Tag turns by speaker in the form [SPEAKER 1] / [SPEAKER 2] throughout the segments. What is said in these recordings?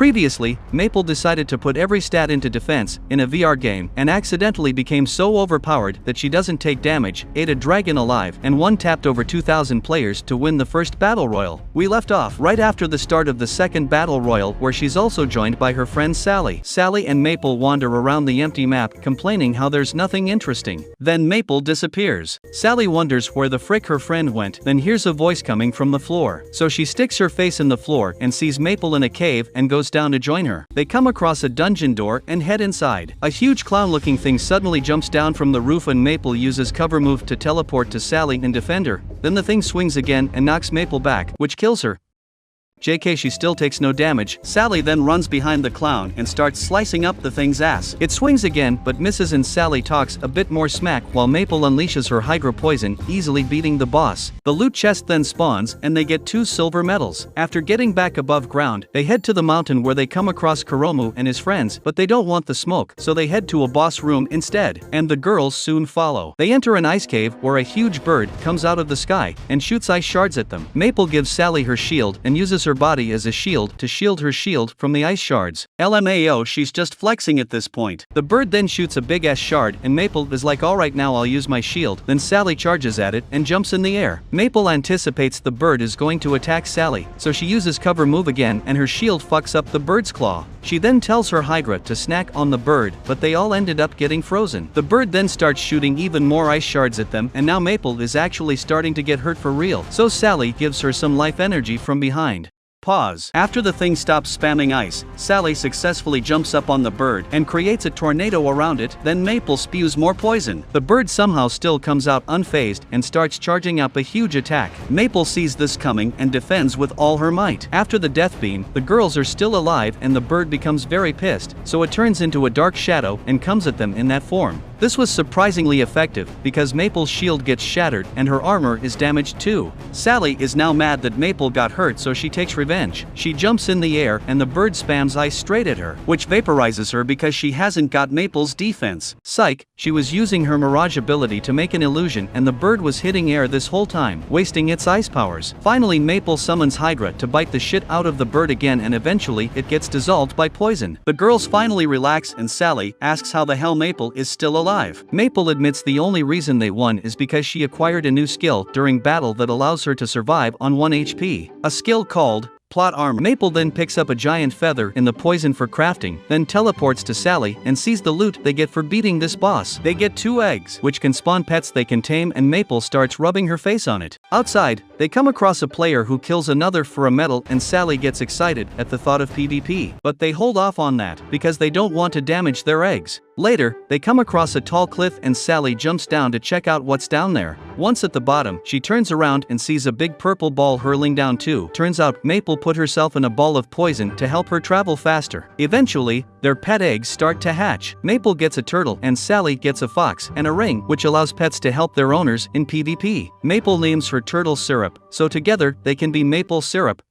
[SPEAKER 1] Previously, Maple decided to put every stat into defense in a VR game and accidentally became so overpowered that she doesn't take damage, ate a dragon alive, and one-tapped over 2,000 players to win the first battle royal. We left off right after the start of the second battle royal, where she's also joined by her friend Sally. Sally and Maple wander around the empty map complaining how there's nothing interesting. Then Maple disappears. Sally wonders where the frick her friend went, then hears a voice coming from the floor. So she sticks her face in the floor and sees Maple in a cave and goes down to join her. They come across a dungeon door and head inside. A huge clown-looking thing suddenly jumps down from the roof and Maple uses cover move to teleport to Sally and defend her. Then the thing swings again and knocks Maple back, which kills her. JK, she still takes no damage. Sally then runs behind the clown and starts slicing up the thing's ass. It swings again but misses and Sally talks a bit more smack while Maple unleashes her hydro poison, easily beating the boss. The loot chest then spawns and they get 2 silver medals. After getting back above ground, they head to the mountain where they come across Kuromu and his friends, but they don't want the smoke, so they head to a boss room instead, and the girls soon follow. They enter an ice cave where a huge bird comes out of the sky and shoots ice shards at them. Maple gives Sally her shield and uses her body as a shield to shield her shield from the ice shards. LMAO, she's just flexing at this point. The bird then shoots a big ass shard and Maple is like, alright, now I'll use my shield. Then Sally charges at it and jumps in the air. Maple anticipates the bird is going to attack Sally, so she uses cover move again and her shield fucks up the bird's claw. She then tells her Hydra to snack on the bird, but they all ended up getting frozen. The bird then starts shooting even more ice shards at them and now Maple is actually starting to get hurt for real, so Sally gives her some life energy from behind. Pause. After the thing stops spamming ice, Sally successfully jumps up on the bird and creates a tornado around it, then Maple spews more poison. The bird somehow still comes out unfazed and starts charging up a huge attack. Maple sees this coming and defends with all her might. After the death beam, the girls are still alive and the bird becomes very pissed, so it turns into a dark shadow and comes at them in that form. This was surprisingly effective because Maple's shield gets shattered and her armor is damaged too. Sally is now mad that Maple got hurt, so she takes revenge. She jumps in the air and the bird spams ice straight at her, which vaporizes her because she hasn't got Maple's defense. Psych, she was using her mirage ability to make an illusion and the bird was hitting air this whole time, wasting its ice powers. Finally, Maple summons Hydra to bite the shit out of the bird again and eventually it gets dissolved by poison. The girls finally relax and Sally asks how the hell Maple is still alive. Maple admits the only reason they won is because she acquired a new skill during battle that allows her to survive on 1 HP. A skill called plot armor. Maple then picks up a giant feather in the poison for crafting, then teleports to Sally and sees the loot they get for beating this boss. They get 2 eggs, which can spawn pets they can tame, and Maple starts rubbing her face on it. Outside, they come across a player who kills another for a medal and Sally gets excited at the thought of PvP, but they hold off on that because they don't want to damage their eggs. Later, they come across a tall cliff and Sally jumps down to check out what's down there. Once at the bottom, she turns around and sees a big purple ball hurling down too. Turns out Maple put herself in a ball of poison to help her travel faster. Eventually, their pet eggs start to hatch. Maple gets a turtle and Sally gets a fox and a ring, which allows pets to help their owners in PvP. Maple names her turtle Syrup, so together they can be Maple Syrup.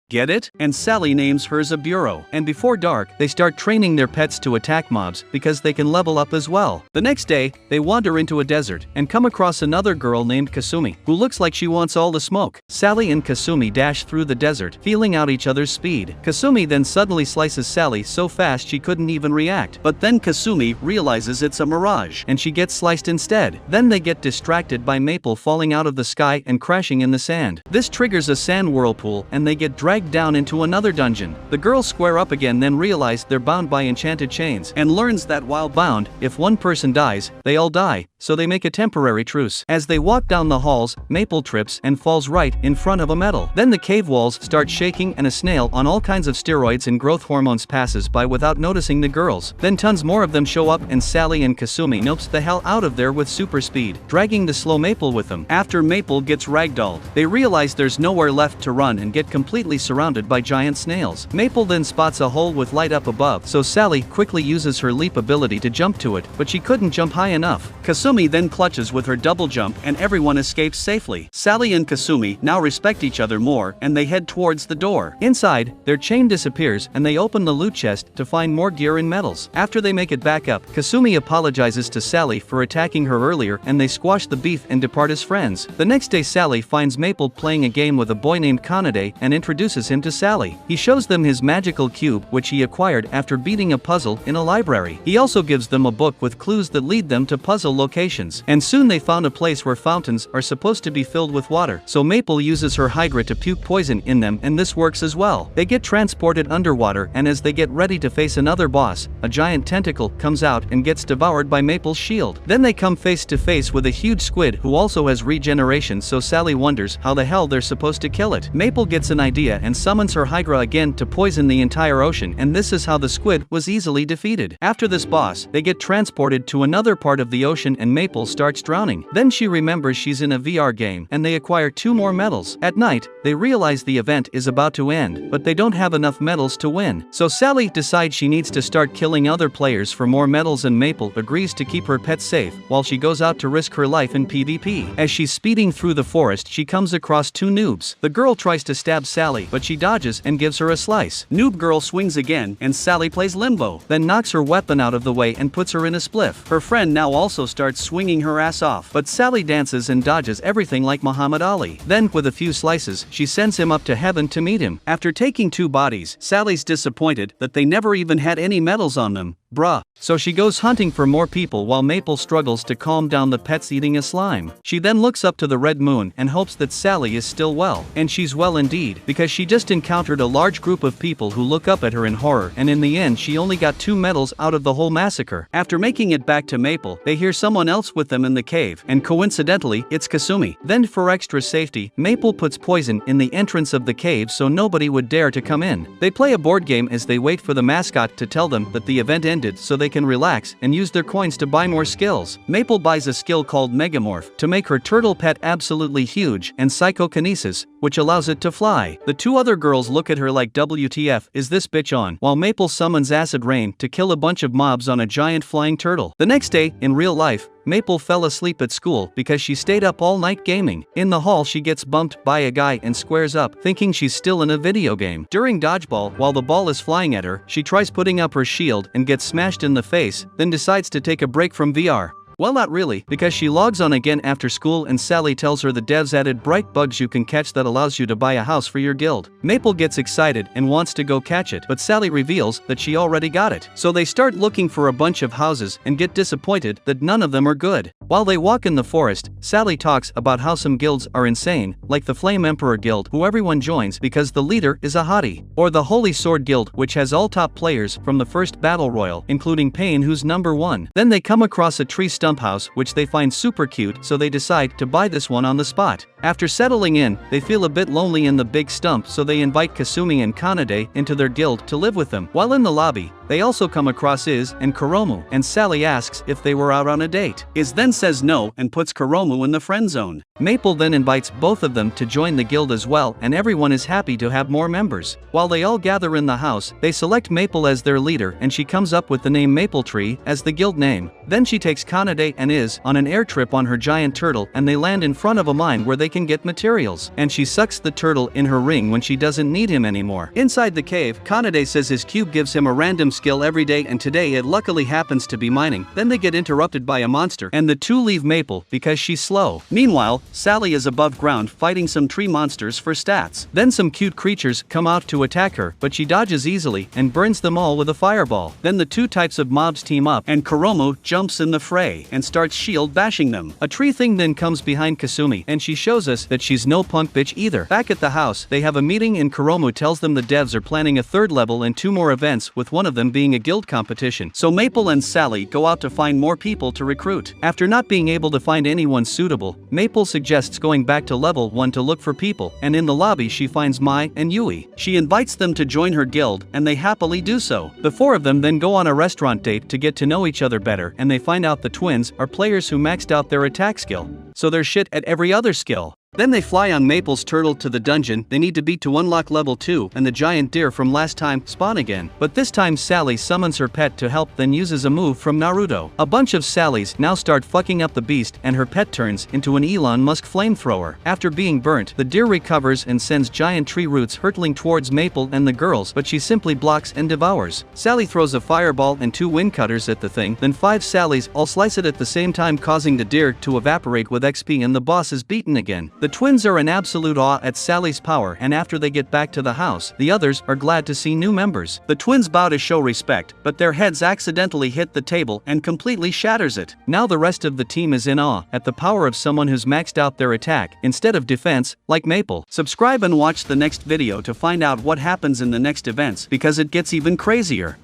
[SPEAKER 1] Get it? And Sally names hers a bureau. And before dark, they start training their pets to attack mobs because they can level up as well. The next day, they wander into a desert and come across another girl named Kasumi, who looks like she wants all the smoke. Sally and Kasumi dash through the desert, feeling out each other's speed. Kasumi then suddenly slices Sally so fast she couldn't even react. But then Kasumi realizes it's a mirage, and she gets sliced instead. Then they get distracted by Maple falling out of the sky and crashing in the sand. This triggers a sand whirlpool and they get dragged down into another dungeon. The girls square up again, then realize they're bound by enchanted chains and learns that while bound, if one person dies, they all die, so they make a temporary truce. As they walk down the halls, Maple trips and falls right in front of a medal. Then the cave walls start shaking and a snail on all kinds of steroids and growth hormones passes by without noticing the girls. Then tons more of them show up and Sally and Kasumi nopes the hell out of there with super speed, dragging the slow Maple with them. After Maple gets ragdolled, they realize there's nowhere left to run and get completely surrounded by giant snails. Maple then spots a hole with light up above, so Sally quickly uses her leap ability to jump to it, but she couldn't jump high enough. Kasumi then clutches with her double jump and everyone escapes safely. Sally and Kasumi now respect each other more and they head towards the door. Inside, their chain disappears and they open the loot chest to find more gear and medals. After they make it back up, Kasumi apologizes to Sally for attacking her earlier and they squash the beef and depart as friends. The next day, Sally finds Maple playing a game with a boy named Kanade and introduces introduces him to Sally. He shows them his magical cube, which he acquired after beating a puzzle in a library. He also gives them a book with clues that lead them to puzzle locations. And soon they found a place where fountains are supposed to be filled with water. So Maple uses her Hydra to puke poison in them, and this works as well. They get transported underwater, and as they get ready to face another boss, a giant tentacle comes out and gets devoured by Maple's shield. Then they come face to face with a huge squid who also has regeneration, so Sally wonders how the hell they're supposed to kill it. Maple gets an idea and summons her Hydra again to poison the entire ocean, and this is how the squid was easily defeated. After this boss, they get transported to another part of the ocean and Maple starts drowning. Then she remembers she's in a VR game, and they acquire 2 more medals. At night, they realize the event is about to end, but they don't have enough medals to win. So Sally decides she needs to start killing other players for more medals, and Maple agrees to keep her pet safe while she goes out to risk her life in PvP. As she's speeding through the forest, she comes across 2 noobs. The girl tries to stab Sally, but she dodges and gives her a slice. Noob girl swings again, and Sally plays limbo, then knocks her weapon out of the way and puts her in a spliff. Her friend now also starts swinging her ass off, but Sally dances and dodges everything like Muhammad Ali. Then, with a few slices, she sends him up to heaven to meet him. After taking 2 bodies, Sally's disappointed that they never even had any medals on them. Bruh. So she goes hunting for more people while Maple struggles to calm down the pets eating a slime. She then looks up to the red moon and hopes that Sally is still well. And she's well indeed, because she just encountered a large group of people who look up at her in horror, and in the end she only got 2 medals out of the whole massacre. After making it back to Maple, they hear someone else with them in the cave, and coincidentally, it's Kasumi. Then for extra safety, Maple puts poison in the entrance of the cave so nobody would dare to come in. They play a board game as they wait for the mascot to tell them that the event ended so they can relax and use their coins to buy more skills. Maple buys a skill called Megamorph to make her turtle pet absolutely huge, and Psychokinesis, which allows it to fly. The 2 other girls look at her like WTF is this bitch on, while Maple summons Acid Rain to kill a bunch of mobs on a giant flying turtle. The next day, in real life, Maple fell asleep at school because she stayed up all night gaming. In the hall, she gets bumped by a guy and squares up, thinking she's still in a video game. During dodgeball, while the ball is flying at her, she tries putting up her shield and gets smashed in the face, then decides to take a break from VR. Well, not really, because she logs on again after school and Sally tells her the devs added bright bugs you can catch that allows you to buy a house for your guild. Maple gets excited and wants to go catch it, but Sally reveals that she already got it. So they start looking for a bunch of houses and get disappointed that none of them are good. While they walk in the forest, Sally talks about how some guilds are insane, like the Flame Emperor Guild, who everyone joins because the leader is a hottie, or the Holy Sword Guild, which has all top players from the first battle royal, including Pain, who's number 1. Then they come across a tree stump house which they find super cute, so they decide to buy this one on the spot. After settling in, they feel a bit lonely in the big stump, so they invite Kasumi and Kanade into their guild to live with them. While in the lobby, they also come across Iz and Kuromu, and Sally asks if they were out on a date. Iz then says no and puts Kuromu in the friend zone. Maple then invites both of them to join the guild as well, and everyone is happy to have more members. While they all gather in the house, they select Maple as their leader, and she comes up with the name Maple Tree as the guild name. Then she takes Kanade and Iz on an air trip on her giant turtle, and they land in front of a mine where they can get materials. And she sucks the turtle in her ring when she doesn't need him anymore. Inside the cave, Kanade says his cube gives him a random skill every day, and today it luckily happens to be mining. Then they get interrupted by a monster, and the 2 leave Maple because she's slow. Meanwhile, Sally is above ground fighting some tree monsters for stats. Then some cute creatures come out to attack her, but she dodges easily and burns them all with a fireball. Then the 2 types of mobs team up, and Kuromu jumps in the fray and starts shield bashing them. A tree thing then comes behind Kasumi, and she shows us that she's no punk bitch either. Back at the house, they have a meeting and Kuromu tells them the devs are planning a 3rd level and 2 more events, with one of them being a guild competition. So Maple and Sally go out to find more people to recruit. After not being able to find anyone suitable, Maple suggests going back to level 1 to look for people, and in the lobby she finds Mai and Yui. She invites them to join her guild, and they happily do so. The 4 of them then go on a restaurant date to get to know each other better, and they find out the twins are players who maxed out their attack skill, so they're shit at every other skill. Then they fly on Maple's turtle to the dungeon they need to beat to unlock level 2, and the giant deer from last time spawn again. But this time Sally summons her pet to help, then uses a move from Naruto. A bunch of Sallys now start fucking up the beast, and her pet turns into an Elon Musk flamethrower. After being burnt, the deer recovers and sends giant tree roots hurtling towards Maple and the girls, but she simply blocks and devours. Sally throws a fireball and 2 wind cutters at the thing, then 5 Sallys all slice it at the same time, causing the deer to evaporate with XP, and the boss is beaten again. The twins are in absolute awe at Sally's power, and after they get back to the house, the others are glad to see new members. The twins bow to show respect, but their heads accidentally hit the table and completely shatters it. Now the rest of the team is in awe at the power of someone who's maxed out their attack instead of defense, like Maple. Subscribe and watch the next video to find out what happens in the next events, because it gets even crazier.